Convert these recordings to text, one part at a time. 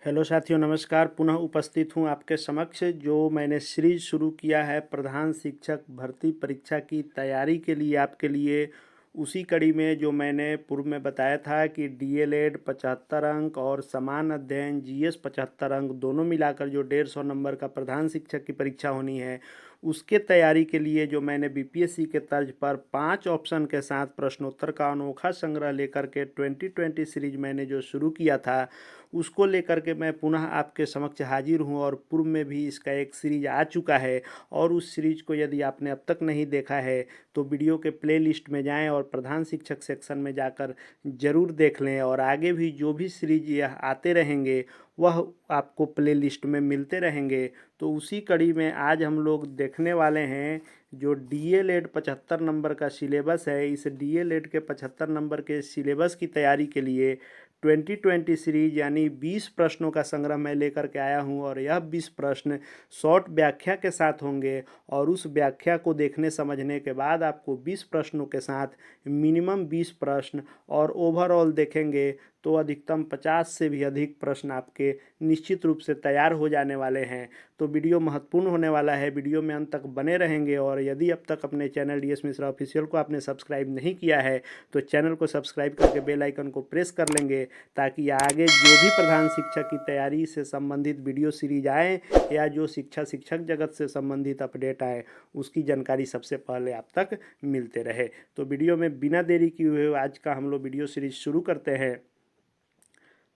Hello साथियों, नमस्कार। पुनः उपस्थित हूँ आपके समक्ष। जो मैंने सीरीज शुरू किया है प्रधान शिक्षक भर्ती परीक्षा की तैयारी के लिए आपके लिए, उसी कड़ी में जो मैंने पूर्व में बताया था कि डीएलएड 75 अंक और समान अध्ययन जीएस 75 अंक दोनों मिलाकर जो 150 नंबर का प्रधान शिक्षक की परीक्षा होनी है, उसके तैयारी के लिए जो मैंने बीपीएससी के तर्ज पर 5 ऑप्शन के साथ प्रश्नोत्तर का अनोखा संग्रह लेकर के 2020 सीरीज मैंने जो शुरू किया था, उसको लेकर के मैं पुनः आपके समक्ष हाजिर हूँ। और पूर्व में भी इसका एक सीरीज आ चुका है, और उस सीरीज को यदि आपने अब तक नहीं देखा है तो वीडियो के प्लेलिस्ट में जाएं और प्रधान शिक्षक सेक्शन में जाकर ज़रूर देख लें। और आगे भी जो भी सीरीज यह आते रहेंगे वह आपको प्लेलिस्ट में मिलते रहेंगे। तो उसी कड़ी में आज हम लोग देखने वाले हैं जो डीएलएड 75 नंबर का सिलेबस है। इस डीएलएड के 75 नंबर के सिलेबस की तैयारी के लिए 2020 सीरीज यानी 20 प्रश्नों का संग्रह मैं लेकर के आया हूं। और यह 20 प्रश्न शॉर्ट व्याख्या के साथ होंगे, और उस व्याख्या को देखने समझने के बाद आपको 20 प्रश्नों के साथ मिनिमम 20 प्रश्न और ओवरऑल देखेंगे तो अधिकतम 50 से भी अधिक प्रश्न आपके निश्चित रूप से तैयार हो जाने वाले हैं। तो वीडियो महत्वपूर्ण होने वाला है, वीडियो में अंत तक बने रहेंगे। और यदि अब तक अपने चैनल डीएस मिश्रा ऑफिशियल को आपने सब्सक्राइब नहीं किया है तो चैनल को सब्सक्राइब करके बेल आइकन को प्रेस कर लेंगे, ताकि आगे जो भी प्रधान शिक्षक की तैयारी से संबंधित वीडियो सीरीज आए या जो शिक्षक जगत से संबंधित अपडेट आए, उसकी जानकारी सबसे पहले आप तक मिलते रहे। तो वीडियो में बिना देरी किए हुए आज का हम लोग वीडियो सीरीज शुरू करते हैं।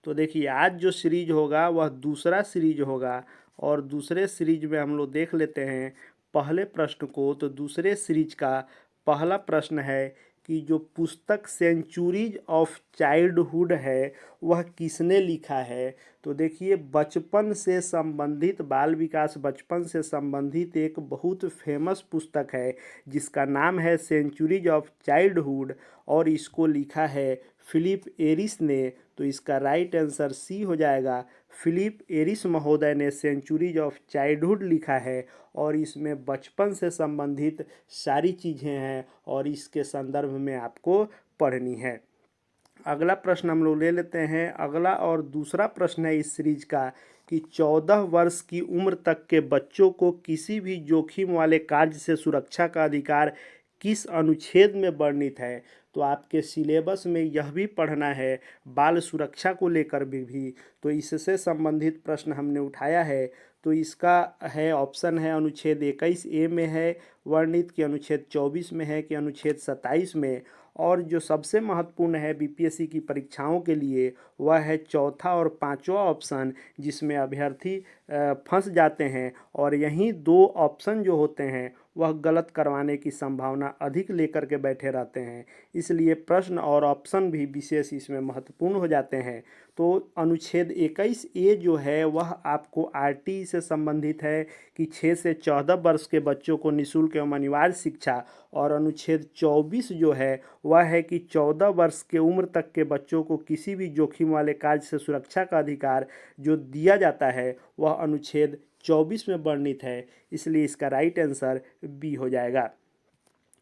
तो देखिए, आज जो सीरीज होगा वह दूसरा सीरीज होगा, और दूसरे सीरीज में हम लोग देख लेते हैं पहले प्रश्न को। तो दूसरे सीरीज का पहला प्रश्न है कि जो पुस्तक सेंचुरीज ऑफ चाइल्डहुड है वह किसने लिखा है। तो देखिए, बचपन से संबंधित, बाल विकास बचपन से संबंधित एक बहुत फेमस पुस्तक है जिसका नाम है सेंचुरीज ऑफ चाइल्डहुड, और इसको लिखा है फिलिप एरिस ने। तो इसका राइट आंसर सी हो जाएगा। फिलिप एरिस महोदय ने सेंचुरीज ऑफ चाइल्डहुड लिखा है, और इसमें बचपन से संबंधित सारी चीज़ें हैं और इसके संदर्भ में आपको पढ़नी है। अगला प्रश्न हम लोग ले लेते हैं। अगला और दूसरा प्रश्न है इस सीरीज का कि 14 वर्ष की उम्र तक के बच्चों को किसी भी जोखिम वाले कार्य से सुरक्षा का अधिकार किस अनुच्छेद में वर्णित है। तो आपके सिलेबस में यह भी पढ़ना है बाल सुरक्षा को लेकर भी। तो इससे संबंधित प्रश्न हमने उठाया है। तो इसका है ऑप्शन है अनुच्छेद 21A में है वर्णित, कि अनुच्छेद 24 में है, कि अनुच्छेद 27 में। और जो सबसे महत्वपूर्ण है बीपीएससी की परीक्षाओं के लिए वह है चौथा और पांचवा ऑप्शन, जिसमें अभ्यर्थी फंस जाते हैं, और यहीं दो ऑप्शन जो होते हैं वह गलत करवाने की संभावना अधिक लेकर के बैठे रहते हैं। इसलिए प्रश्न और ऑप्शन भी विशेष इसमें महत्वपूर्ण हो जाते हैं। तो अनुच्छेद 21A जो है वह आपको आरटीई से संबंधित है कि 6 से 14 वर्ष के बच्चों को निःशुल्क एवं अनिवार्य शिक्षा, और अनुच्छेद 24 जो है वह है कि 14 वर्ष के उम्र तक के बच्चों को किसी भी जोखिम वाले कार्य से सुरक्षा का अधिकार जो दिया जाता है वह अनुच्छेद 24 में वर्णित है। इसलिए इसका राइट आंसर बी हो जाएगा।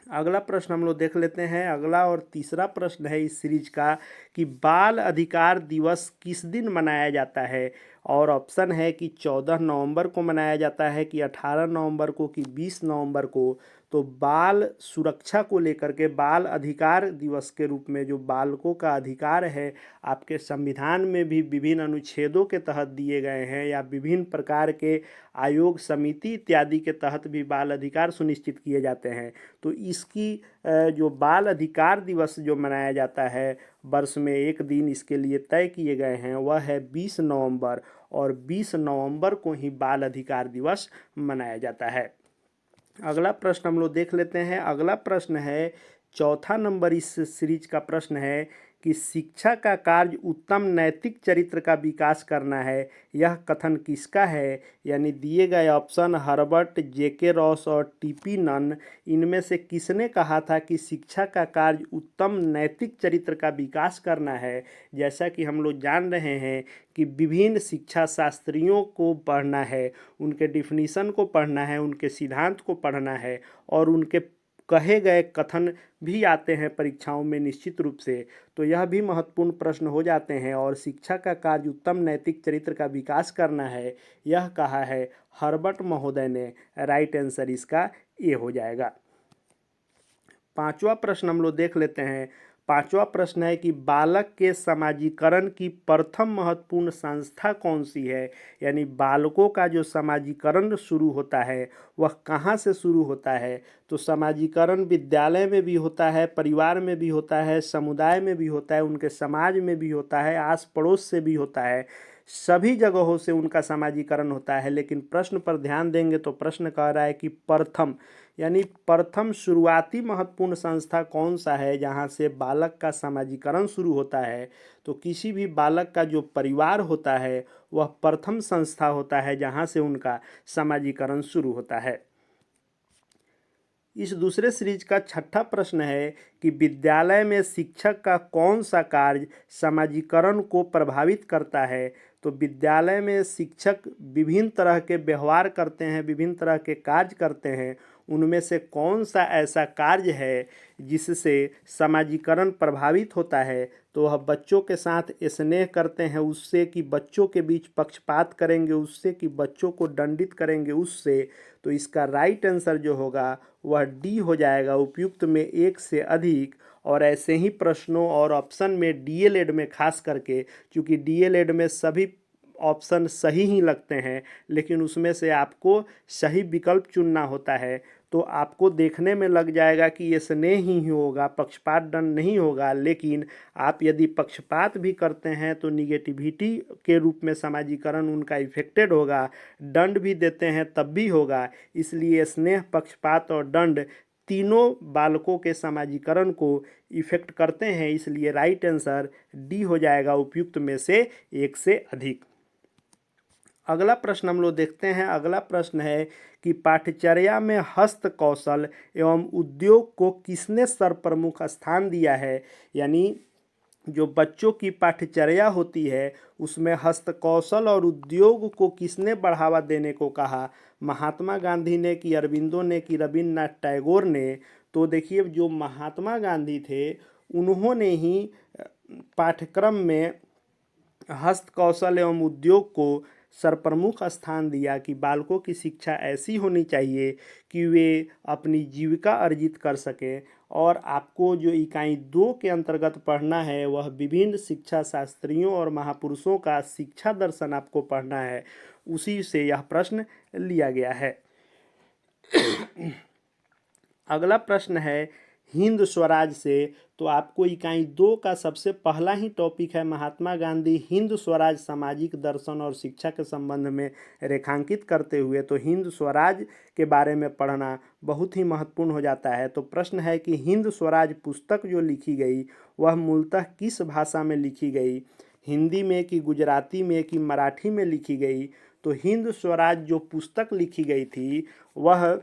अगला प्रश्न हम लोग देख लेते हैं। अगला और तीसरा प्रश्न है इस सीरीज का कि बाल अधिकार दिवस किस दिन मनाया जाता है। और ऑप्शन है कि 14 नवंबर को मनाया जाता है, कि 18 नवंबर को, कि 20 नवंबर को। तो बाल सुरक्षा को लेकर के बाल अधिकार दिवस के रूप में जो बालकों का अधिकार है आपके संविधान में भी विभिन्न अनुच्छेदों के तहत दिए गए हैं, या विभिन्न प्रकार के आयोग समिति इत्यादि के तहत भी बाल अधिकार सुनिश्चित किए जाते हैं। तो इसकी जो बाल अधिकार दिवस जो मनाया जाता है वर्ष में एक दिन इसके लिए तय किए गए हैं वह है 20 नवंबर, और 20 नवंबर को ही बाल अधिकार दिवस मनाया जाता है। अगला प्रश्न हम लोग देख लेते हैं। अगला प्रश्न है चौथा नंबर इस सीरीज का प्रश्न है कि शिक्षा का कार्य उत्तम नैतिक चरित्र का विकास करना है, यह कथन किसका है। यानी दिए गए ऑप्शन हर्बर्ट, जेके रॉस और टीपी नन, इनमें से किसने कहा था कि शिक्षा का कार्य उत्तम नैतिक चरित्र का विकास करना है। जैसा कि हम लोग जान रहे हैं कि विभिन्न शिक्षा शास्त्रियों को पढ़ना है, उनके डिफिनीसन को पढ़ना है, उनके सिद्धांत को पढ़ना है, और उनके कहे गए कथन भी आते हैं परीक्षाओं में निश्चित रूप से, तो यह भी महत्वपूर्ण प्रश्न हो जाते हैं। और शिक्षा का कार्य उत्तम नैतिक चरित्र का विकास करना है, यह कहा है हर्बर्ट महोदय ने। राइट आंसर इसका ए हो जाएगा। पांचवा प्रश्न हम लोग देख लेते हैं। पांचवा प्रश्न है कि बालक के समाजीकरण की प्रथम महत्वपूर्ण संस्था कौन सी है। यानी बालकों का जो समाजीकरण शुरू होता है वह कहाँ से शुरू होता है। तो समाजीकरण विद्यालय में भी होता है, परिवार में भी होता है, समुदाय में भी होता है, उनके समाज में भी होता है, आस पड़ोस से भी होता है, सभी जगहों से उनका समाजीकरण होता है। लेकिन प्रश्न पर ध्यान देंगे तो प्रश्न कह रहा है कि प्रथम, यानी प्रथम शुरुआती महत्वपूर्ण संस्था कौन सा है जहाँ से बालक का समाजीकरण शुरू होता है। तो किसी भी बालक का जो परिवार होता है वह प्रथम संस्था होता है जहाँ से उनका समाजीकरण शुरू होता है। इस दूसरे सीरीज का छठा प्रश्न है कि विद्यालय में शिक्षक का कौन सा कार्य समाजीकरण को प्रभावित करता है। तो विद्यालय में शिक्षक विभिन्न तरह के व्यवहार करते हैं, विभिन्न तरह के कार्य करते हैं, उनमें से कौन सा ऐसा कार्य है जिससे समाजीकरण प्रभावित होता है। तो वह बच्चों के साथ स्नेह करते हैं उससे, कि बच्चों के बीच पक्षपात करेंगे उससे, कि बच्चों को दंडित करेंगे उससे। तो इसका राइट आंसर जो होगा वह डी हो जाएगा, उपयुक्त में एक से अधिक। और ऐसे ही प्रश्नों और ऑप्शन में डीएलएड में खास करके, क्योंकि डीएलएड में सभी ऑप्शन सही ही लगते हैं लेकिन उसमें से आपको सही विकल्प चुनना होता है, तो आपको देखने में लग जाएगा कि ये स्नेह ही होगा, पक्षपात दंड नहीं होगा। लेकिन आप यदि पक्षपात भी करते हैं तो निगेटिविटी के रूप में समाजीकरण उनका इफेक्टेड होगा, दंड भी देते हैं तब भी होगा। इसलिए स्नेह, पक्षपात और दंड तीनों बालकों के समाजीकरण को इफेक्ट करते हैं। इसलिए राइट आंसर डी हो जाएगा, उपयुक्त में से एक से अधिक। अगला प्रश्न हम लोग देखते हैं। अगला प्रश्न है कि पाठ्यचर्या में हस्त कौशल एवं उद्योग को किसने सर्वप्रमुख स्थान दिया है। यानी जो बच्चों की पाठ्यचर्या होती है उसमें हस्त कौशल और उद्योग को किसने बढ़ावा देने को कहा। महात्मा गांधी ने, कि अरबिंदो ने, कि रविन्द्रनाथ टैगोर ने। तो देखिए जो महात्मा गांधी थे उन्होंने ही पाठ्यक्रम में हस्त कौशल एवं उद्योग को सर्वप्रमुख स्थान दिया कि बालकों की शिक्षा ऐसी होनी चाहिए कि वे अपनी जीविका अर्जित कर सकें। और आपको जो इकाई 2 के अंतर्गत पढ़ना है वह विभिन्न शिक्षा शास्त्रियों और महापुरुषों का शिक्षा दर्शन आपको पढ़ना है, उसी से यह प्रश्न लिया गया है। अगला प्रश्न है हिंद स्वराज से। तो आपको इकाई 2 का सबसे पहला ही टॉपिक है महात्मा गांधी हिंद स्वराज सामाजिक दर्शन और शिक्षा के संबंध में रेखांकित करते हुए। तो हिंद स्वराज के बारे में पढ़ना बहुत ही महत्वपूर्ण हो जाता है। तो प्रश्न है कि हिंद स्वराज पुस्तक जो लिखी गई वह मूलतः किस भाषा में लिखी गई, हिंदी में, कि गुजराती में, कि मराठी में लिखी गई। तो हिंद स्वराज जो पुस्तक लिखी गई थी वह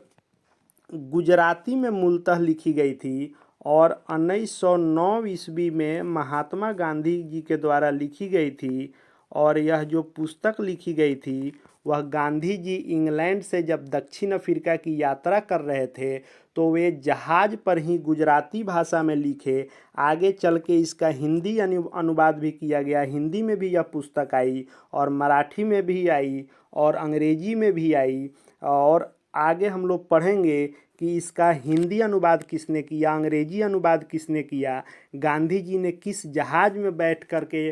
गुजराती में मूलतः लिखी गई थी और 1909 ईस्वी में महात्मा गांधी जी के द्वारा लिखी गई थी। और यह जो पुस्तक लिखी गई थी वह गांधी जी इंग्लैंड से जब दक्षिण अफ्रीका की यात्रा कर रहे थे तो वे जहाज़ पर ही गुजराती भाषा में लिखे। आगे चल के इसका हिंदी अनुवाद भी किया गया, हिंदी में भी यह पुस्तक आई और मराठी में भी आई और अंग्रेजी में भी आई। और आगे हम लोग पढ़ेंगे कि इसका हिंदी अनुवाद किसने किया, अंग्रेजी अनुवाद किसने किया, गांधी जी ने किस जहाज़ में बैठ कर के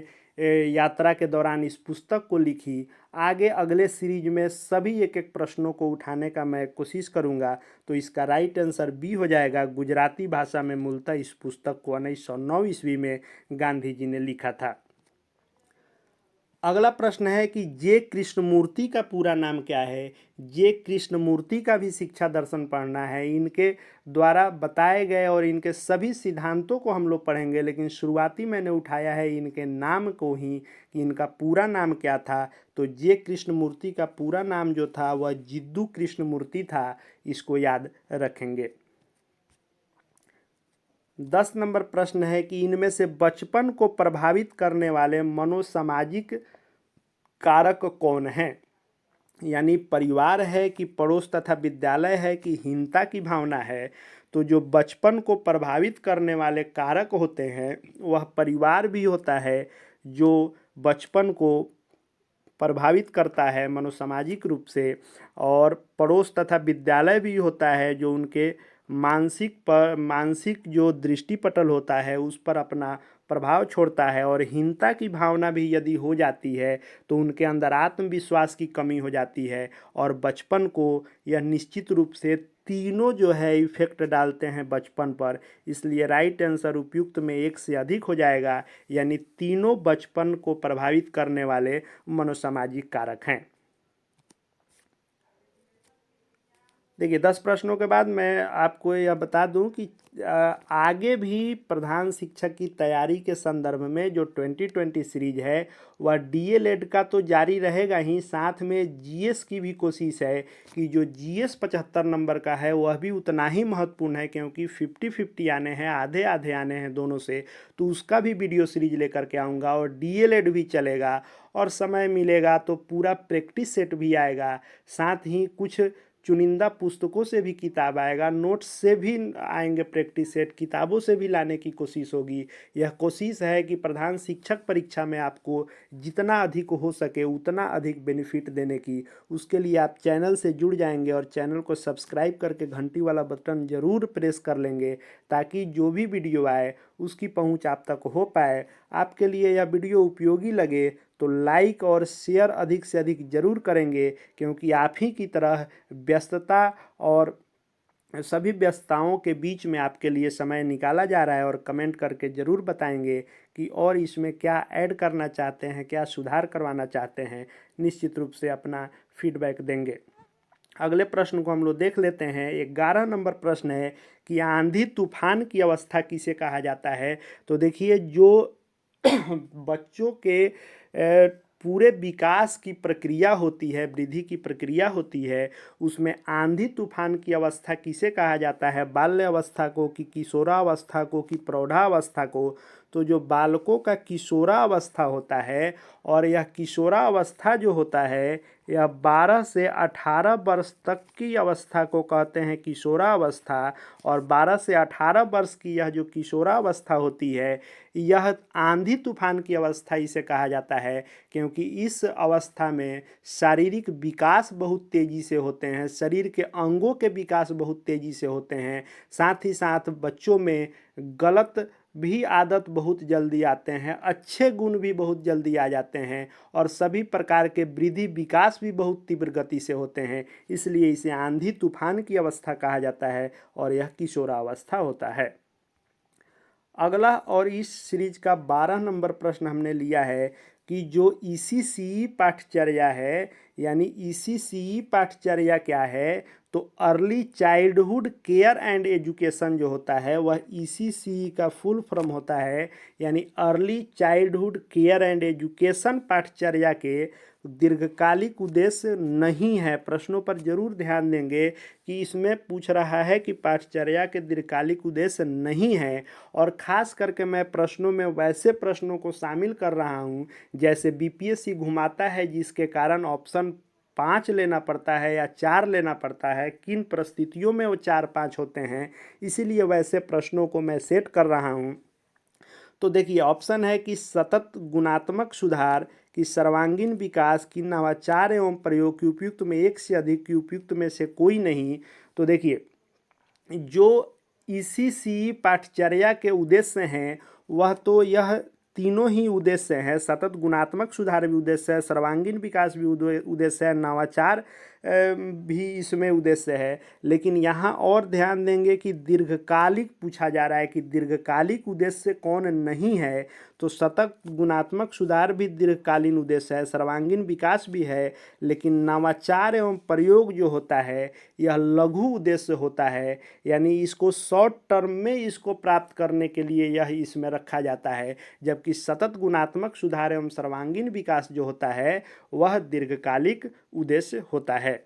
यात्रा के दौरान इस पुस्तक को लिखी। आगे अगले सीरीज में सभी एक एक प्रश्नों को उठाने का मैं कोशिश करूंगा। तो इसका राइट आंसर बी हो जाएगा, गुजराती भाषा में मूलतः इस पुस्तक को 1909 ईस्वी में गांधी जी ने लिखा था। अगला प्रश्न है कि जे कृष्णमूर्ति का पूरा नाम क्या है। जे कृष्णमूर्ति का भी शिक्षा दर्शन पढ़ना है, इनके द्वारा बताए गए और इनके सभी सिद्धांतों को हम लोग पढ़ेंगे। लेकिन शुरुआती मैंने उठाया है इनके नाम को ही कि इनका पूरा नाम क्या था। तो जे कृष्णमूर्ति का पूरा नाम जो था वह जिद्दू कृष्णमूर्ति था, इसको याद रखेंगे। 10 नंबर प्रश्न है कि इनमें से बचपन को प्रभावित करने वाले मनोसामाजिक कारक कौन हैं। यानी परिवार है, कि पड़ोस तथा विद्यालय है, कि हीनता की भावना है। तो जो बचपन को प्रभावित करने वाले कारक होते हैं वह परिवार भी होता है जो बचपन को प्रभावित करता है मनोसामाजिक रूप से, और पड़ोस तथा विद्यालय भी होता है जो उनके मानसिक जो दृष्टिपटल होता है उस पर अपना प्रभाव छोड़ता है। और हीनता की भावना भी यदि हो जाती है तो उनके अंदर आत्मविश्वास की कमी हो जाती है, और बचपन को यह निश्चित रूप से तीनों जो है इफेक्ट डालते हैं बचपन पर। इसलिए राइट आंसर उपयुक्त में एक से अधिक हो जाएगा, यानी तीनों बचपन को प्रभावित करने वाले मनोसामाजिक कारक हैं। देखिए 10 प्रश्नों के बाद मैं आपको यह बता दूं कि आगे भी प्रधान शिक्षक की तैयारी के संदर्भ में जो 2020 सीरीज है वह डीएलएड का तो जारी रहेगा ही, साथ में जीएस की भी कोशिश है कि जो जीएस 75 नंबर का है वह भी उतना ही महत्वपूर्ण है, क्योंकि 50-50 आने हैं, आधे आधे आने हैं दोनों से, तो उसका भी वीडियो सीरीज लेकर के आऊँगा। और डीएलएड भी चलेगा, और समय मिलेगा तो पूरा प्रैक्टिस सेट भी आएगा, साथ ही कुछ चुनिंदा पुस्तकों से भी किताब आएगा, नोट्स से भी आएंगे, प्रैक्टिस सेट किताबों से भी लाने की कोशिश होगी। यह कोशिश है कि प्रधान शिक्षक परीक्षा में आपको जितना अधिक हो सके उतना अधिक बेनिफिट देने की। उसके लिए आप चैनल से जुड़ जाएंगे और चैनल को सब्सक्राइब करके घंटी वाला बटन ज़रूर प्रेस कर लेंगे, ताकि जो भी वीडियो आए उसकी पहुंच आप तक हो पाए। आपके लिए यह वीडियो उपयोगी लगे तो लाइक और शेयर अधिक से अधिक ज़रूर करेंगे, क्योंकि आप ही की तरह व्यस्तता और सभी व्यस्तताओं के बीच में आपके लिए समय निकाला जा रहा है। और कमेंट करके ज़रूर बताएंगे कि और इसमें क्या ऐड करना चाहते हैं, क्या सुधार करवाना चाहते हैं। निश्चित रूप से अपना फीडबैक देंगे। अगले प्रश्न को हम लोग देख लेते हैं। 11 नंबर प्रश्न है कि आंधी तूफान की अवस्था किसे कहा जाता है। तो देखिए, जो बच्चों के पूरे विकास की प्रक्रिया होती है, वृद्धि की प्रक्रिया होती है, उसमें आंधी तूफान की अवस्था किसे कहा जाता है। बाल्य अवस्था को, कि किशोरावस्था को, कि प्रौढ़ावस्था को। तो जो बालकों का किशोरावस्था होता है, और यह किशोरावस्था जो होता है यह 12 से 18 वर्ष तक की अवस्था को कहते हैं किशोरावस्था। और 12 से 18 वर्ष की यह जो किशोरावस्था होती है यह आंधी तूफान की अवस्था इसे कहा जाता है, क्योंकि इस अवस्था में शारीरिक विकास बहुत तेज़ी से होते हैं, शरीर के अंगों के विकास बहुत तेज़ी से होते हैं, साथ ही साथ बच्चों में गलत भी आदत बहुत जल्दी आते हैं, अच्छे गुण भी बहुत जल्दी आ जाते हैं, और सभी प्रकार के वृद्धि विकास भी बहुत तीव्र गति से होते हैं। इसलिए इसे आंधी तूफान की अवस्था कहा जाता है, और यह किशोरावस्था होता है। अगला और इस सीरीज का 12 नंबर प्रश्न हमने लिया है कि जो ईसीसीई पाठचर्या है, यानी ईसीसीई पाठचर्या क्या है। तो early childhood care and education जो होता है वह ईसीसीई का फुल फॉर्म होता है, यानी early childhood care and education पाठचर्या के दीर्घकालिक उद्देश्य नहीं है। प्रश्नों पर जरूर ध्यान देंगे कि इसमें पूछ रहा है कि पाठचर्या के दीर्घकालिक उद्देश्य नहीं है, और ख़ास करके मैं प्रश्नों में वैसे प्रश्नों को शामिल कर रहा हूं जैसे बीपीएससी घुमाता है, जिसके कारण ऑप्शन 5 लेना पड़ता है या 4 लेना पड़ता है, किन परिस्थितियों में वो 4-5 होते हैं, इसीलिए वैसे प्रश्नों को मैं सेट कर रहा हूं। तो देखिए, ऑप्शन है कि सतत गुणात्मक सुधार, की सर्वांगीण विकास, की नवाचार एवं प्रयोग, की उपयुक्त में एक से अधिक, की उपयुक्त में से कोई नहीं। तो देखिए, जो ईसीसी पाठचर्या के उद्देश्य हैं वह तो यह तीनों ही उद्देश्य हैं। सतत गुणात्मक सुधार भी उद्देश्य है, सर्वांगीण विकास भी उद्देश्य है, नवाचार भी इसमें उद्देश्य है। लेकिन यहाँ और ध्यान देंगे कि दीर्घकालिक पूछा जा रहा है कि दीर्घकालिक उद्देश्य कौन नहीं है। तो सतत गुणात्मक सुधार भी दीर्घकालीन उद्देश्य है, सर्वांगीण विकास भी है, लेकिन नवाचार एवं प्रयोग जो होता है यह लघु उद्देश्य होता है, यानी इसको शॉर्ट टर्म में इसको प्राप्त करने के लिए यह इसमें रखा जाता है। जबकि सतत गुणात्मक सुधार एवं सर्वांगीण विकास जो होता है वह दीर्घकालिक उद्देश्य होता है।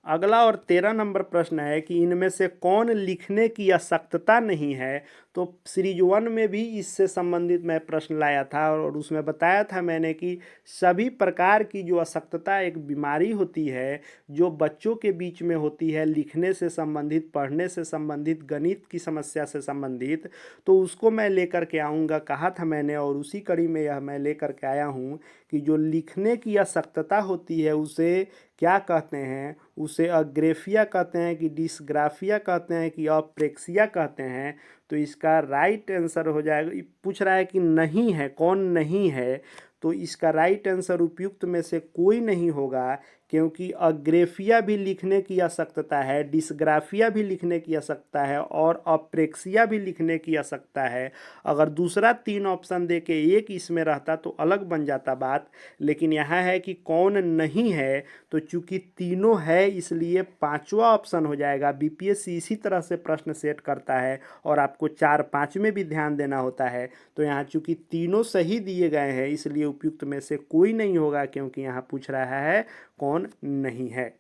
अगला और 13 नंबर प्रश्न है कि इनमें से कौन लिखने की आवश्यकता नहीं है। तो सीरीज 1 में भी इससे संबंधित मैं प्रश्न लाया था और उसमें बताया था मैंने कि सभी प्रकार की जो अशक्तता एक बीमारी होती है जो बच्चों के बीच में होती है, लिखने से संबंधित, पढ़ने से संबंधित, गणित की समस्या से संबंधित, तो उसको मैं लेकर के आऊँगा कहा था मैंने, और उसी कड़ी में यह मैं लेकर के आया हूँ कि जो लिखने की अशक्तता होती है उसे क्या कहते हैं, उसे अग्रेफिया कहते हैं कि डिस्ग्राफिया कहते हैं कि अप्रेक्सिया कहते हैं। तो इसका राइट आंसर हो जाएगा, पूछ रहा है कि नहीं है, कौन नहीं है, तो इसका राइट आंसर उपयुक्त में से कोई नहीं होगा, क्योंकि अग्रेफिया भी लिखने की अशक्तता है, डिस्ग्राफिया भी लिखने की अशक्तता है और अप्रेक्सिया भी लिखने की अशक्तता है। अगर दूसरा 3 ऑप्शन दे के एक इसमें रहता तो अलग बन जाता बात, लेकिन यहाँ है कि कौन नहीं है, तो चूंकि तीनों है इसलिए 5वां ऑप्शन हो जाएगा। बीपीएससी इसी तरह से प्रश्न सेट करता है और आपको 4-5 में भी ध्यान देना होता है। तो यहाँ चूंकि तीनों सही दिए गए हैं इसलिए उपयुक्त में से कोई नहीं होगा, क्योंकि यहाँ पूछ रहा है कौन नहीं है।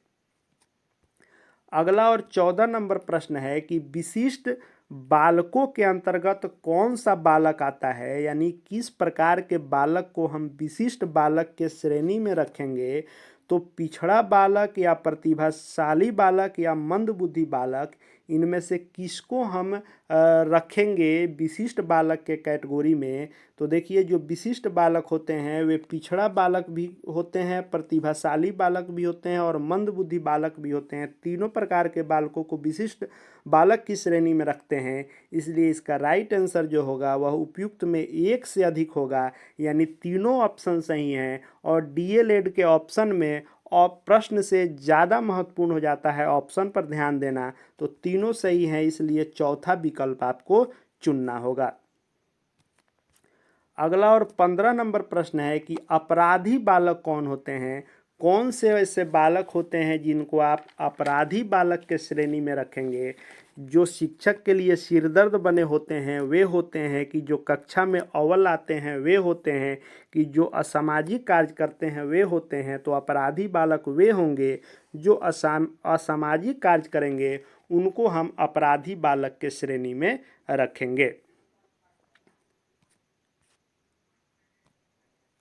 अगला और 14 नंबर प्रश्न है कि विशिष्ट बालकों के अंतर्गत कौन सा बालक आता है, यानी किस प्रकार के बालक को हम विशिष्ट बालक के श्रेणी में रखेंगे। तो पिछड़ा बालक या प्रतिभाशाली बालक या मंदबुद्धि बालक, इनमें से किसको हम रखेंगे विशिष्ट बालक के कैटेगरी में। तो देखिए जो विशिष्ट बालक होते हैं वे पिछड़ा बालक भी होते हैं, प्रतिभाशाली बालक भी होते हैं और मंदबुद्धि बालक भी होते हैं। तीनों प्रकार के बालकों को विशिष्ट बालक की श्रेणी में रखते हैं, इसलिए इसका राइट आंसर जो होगा वह उपयुक्त में 1 से अधिक होगा, यानी तीनों ऑप्शन सही हैं। और डीएलएड के ऑप्शन में और प्रश्न से ज़्यादा महत्वपूर्ण हो जाता है ऑप्शन पर ध्यान देना, तो तीनों सही हैं, इसलिए चौथा विकल्प आपको चुनना होगा। अगला और 15 नंबर प्रश्न है कि अपराधी बालक कौन होते हैं। कौन से ऐसे बालक होते हैं जिनको आप अपराधी बालक के श्रेणी में रखेंगे। जो शिक्षक के लिए सिरदर्द बने होते हैं वे होते हैं कि जो कक्षा में अव्वल आते हैं वे होते हैं कि जो असामाजिक कार्य करते हैं वे होते हैं। तो अपराधी बालक वे होंगे जो असामाजिक कार्य करेंगे, उनको हम अपराधी बालक के श्रेणी में रखेंगे।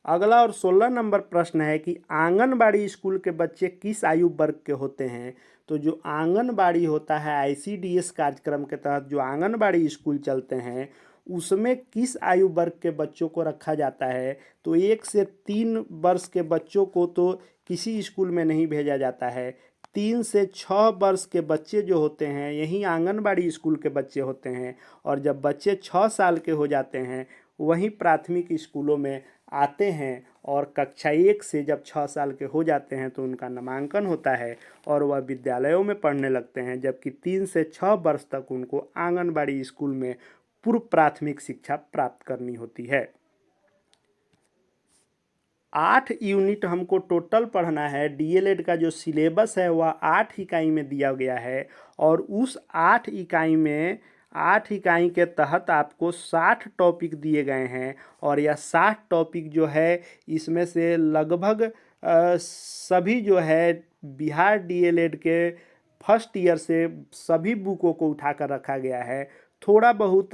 अगला और 16 नंबर प्रश्न है कि आंगनबाड़ी स्कूल के बच्चे किस आयु वर्ग के होते हैं। तो जो आंगनबाड़ी होता है आईसीडीएस कार्यक्रम के तहत जो आंगनबाड़ी स्कूल चलते हैं उसमें किस आयु वर्ग के बच्चों को रखा जाता है। तो 1 से 3 वर्ष के बच्चों को तो किसी स्कूल में नहीं भेजा जाता है। 3 से 6 वर्ष के बच्चे जो होते हैं यही आंगनबाड़ी स्कूल के बच्चे होते हैं, और जब बच्चे 6 साल के हो जाते हैं वहीं प्राथमिक स्कूलों में आते हैं, और कक्षा 1 से जब 6 साल के हो जाते हैं तो उनका नामांकन होता है और वह विद्यालयों में पढ़ने लगते हैं, जबकि 3 से 6 वर्ष तक उनको आंगनबाड़ी स्कूल में पूर्व प्राथमिक शिक्षा प्राप्त करनी होती है। 8 यूनिट हमको टोटल पढ़ना है। डीएलएड का जो सिलेबस है वह 8 इकाई में दिया गया है, और उस 8 इकाई के तहत आपको 60 टॉपिक दिए गए हैं, और यह 60 टॉपिक जो है इसमें से लगभग सभी जो है बिहार डीएलएड के फर्स्ट ईयर से सभी बुकों को उठाकर रखा गया है। थोड़ा बहुत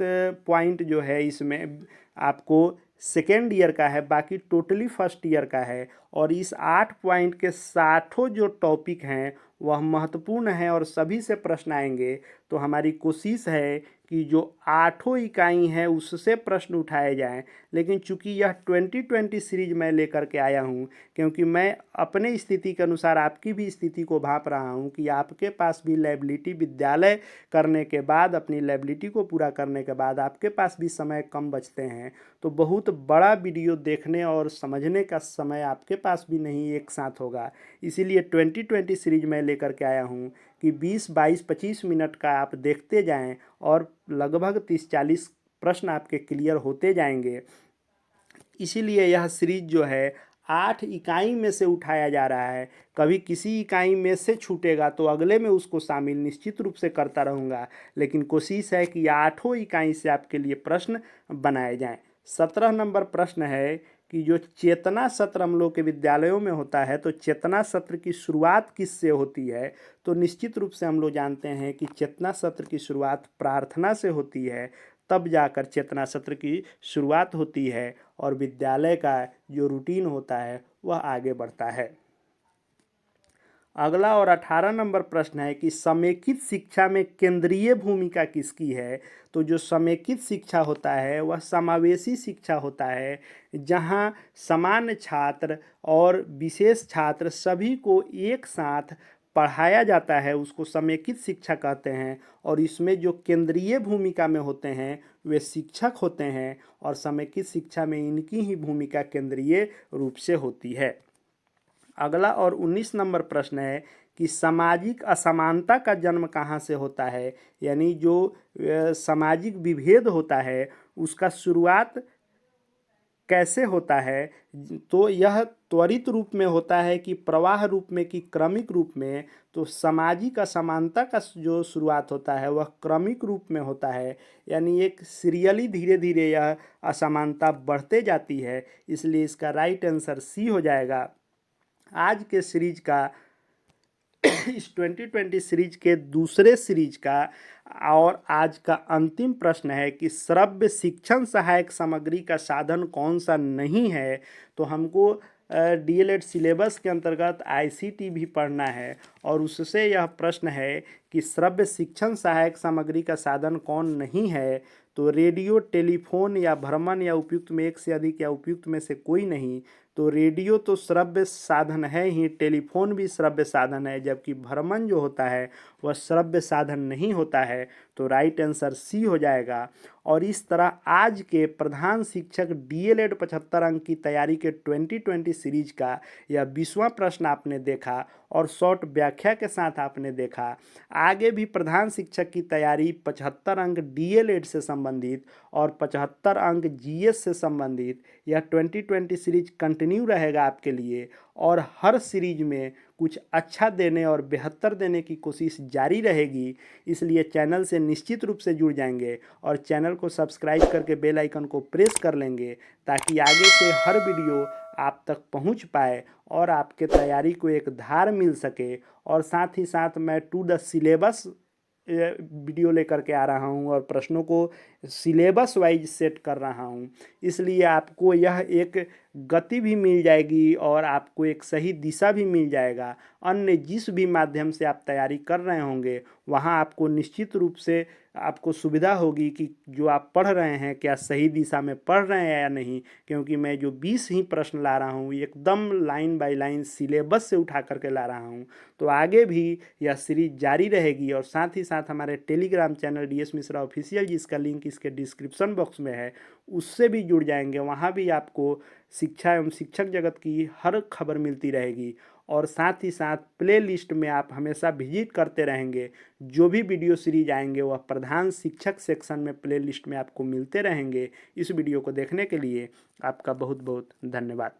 पॉइंट जो है इसमें आपको सेकेंड ईयर का है, बाकी टोटली फर्स्ट ईयर का है। और इस 8 पॉइंट के 60 जो टॉपिक हैं वह महत्वपूर्ण हैं और सभी से प्रश्न आएंगे। तो हमारी कोशिश है कि जो 8 इकाई हैं उससे प्रश्न उठाए जाएं, लेकिन चूंकि यह 2020 सीरीज मैं लेकर के आया हूं, क्योंकि मैं अपने स्थिति के अनुसार आपकी भी स्थिति को भांप रहा हूं कि आपके पास भी लाइबिलिटी विद्यालय करने के बाद, अपनी लाइबिलिटी को पूरा करने के बाद आपके पास भी समय कम बचते हैं, तो बहुत बड़ा वीडियो देखने और समझने का समय आपके पास भी नहीं एक साथ होगा। इसीलिए 2020 सीरीज मैं लेकर के आया हूँ कि 20, 22, 25 मिनट का आप देखते जाएं और लगभग 30-40 प्रश्न आपके क्लियर होते जाएंगे। इसीलिए यह सीरीज जो है 8 इकाई में से उठाया जा रहा है। कभी किसी इकाई में से छूटेगा तो अगले में उसको शामिल निश्चित रूप से करता रहूँगा, लेकिन कोशिश है कि 8 इकाई से आपके लिए प्रश्न बनाए जाएं। 17 नंबर प्रश्न है कि जो चेतना सत्र हम लोग के विद्यालयों में होता है, तो चेतना सत्र की शुरुआत किससे होती है। तो निश्चित रूप से हम लोग जानते हैं कि चेतना सत्र की शुरुआत प्रार्थना से होती है। तब जाकर चेतना सत्र की शुरुआत होती है और विद्यालय का जो रूटीन होता है वह आगे बढ़ता है। अगला और 18 नंबर प्रश्न है कि समेकित शिक्षा में केंद्रीय भूमिका किसकी है। तो जो समेकित शिक्षा होता है वह समावेशी शिक्षा होता है, जहां समान छात्र और विशेष छात्र सभी को एक साथ पढ़ाया जाता है, उसको समेकित शिक्षा कहते हैं। और इसमें जो केंद्रीय भूमिका में होते हैं वे शिक्षक होते हैं और समेकित शिक्षा में इनकी ही भूमिका केंद्रीय रूप से होती है। अगला और 19 नंबर प्रश्न है कि सामाजिक असमानता का जन्म कहाँ से होता है, यानी जो सामाजिक विभेद होता है उसका शुरुआत कैसे होता है। तो यह त्वरित रूप में होता है कि प्रवाह रूप में कि क्रमिक रूप में। तो सामाजिक असमानता का जो शुरुआत होता है वह क्रमिक रूप में होता है, यानी एक सीरियली धीरे धीरे यह असमानता बढ़ते जाती है, इसलिए इसका राइट आंसर सी हो जाएगा। आज के सीरीज का इस 2020 सीरीज के दूसरे सीरीज का और आज का अंतिम प्रश्न है कि श्रव्य शिक्षण सहायक सामग्री का साधन कौन सा नहीं है। तो हमको डीएलएड सिलेबस के अंतर्गत आईसीटी भी पढ़ना है और उससे यह प्रश्न है कि श्रव्य शिक्षण सहायक सामग्री का साधन कौन नहीं है। तो रेडियो, टेलीफोन या भ्रमण या उपयुक्त में एक से अधिक या उपयुक्त में से कोई नहीं। तो रेडियो तो श्रव्य साधन है ही, टेलीफोन भी श्रव्य साधन है, जबकि भ्रमण जो होता है वह श्रव्य साधन नहीं होता है। तो राइट आंसर सी हो जाएगा। और इस तरह आज के प्रधान शिक्षक डीएलएड 75 अंक की तैयारी के 2020 सीरीज का यह 20वां प्रश्न आपने देखा और शॉर्ट व्याख्या के साथ आपने देखा। आगे भी प्रधान शिक्षक की तैयारी 75 अंक डीएलएड से संबंधित और 75 अंक जीएस से संबंधित यह 2020 सीरीज कंटिन्यू रहेगा आपके लिए, और हर सीरीज में कुछ अच्छा देने और बेहतर देने की कोशिश जारी रहेगी। इसलिए चैनल से निश्चित रूप से जुड़ जाएंगे और चैनल को सब्सक्राइब करके बेल आइकन को प्रेस कर लेंगे ताकि आगे से हर वीडियो आप तक पहुंच पाए और आपके तैयारी को एक धार मिल सके। और साथ ही साथ मैं टू द सिलेबस वीडियो लेकर के आ रहा हूं और प्रश्नों को सिलेबस वाइज सेट कर रहा हूं, इसलिए आपको यह एक गति भी मिल जाएगी और आपको एक सही दिशा भी मिल जाएगा। अन्य जिस भी माध्यम से आप तैयारी कर रहे होंगे वहां आपको निश्चित रूप से आपको सुविधा होगी कि जो आप पढ़ रहे हैं क्या सही दिशा में पढ़ रहे हैं या नहीं, क्योंकि मैं जो 20 ही प्रश्न ला रहा हूँ एकदम लाइन बाय लाइन सिलेबस से उठा करके ला रहा हूँ। तो आगे भी यह सीरीज जारी रहेगी और साथ ही साथ हमारे Telegram channel DS Mishra official, जिसका लिंक इसके डिस्क्रिप्शन बॉक्स में है, उससे भी जुड़ जाएंगे। वहाँ भी आपको शिक्षा एवं शिक्षक जगत की हर खबर मिलती रहेगी और साथ ही साथ प्ले लिस्ट में आप हमेशा विजिट करते रहेंगे। जो भी वीडियो सीरीज आएंगे वह प्रधान शिक्षक सेक्शन में प्ले लिस्ट में आपको मिलते रहेंगे। इस वीडियो को देखने के लिए आपका बहुत बहुत धन्यवाद।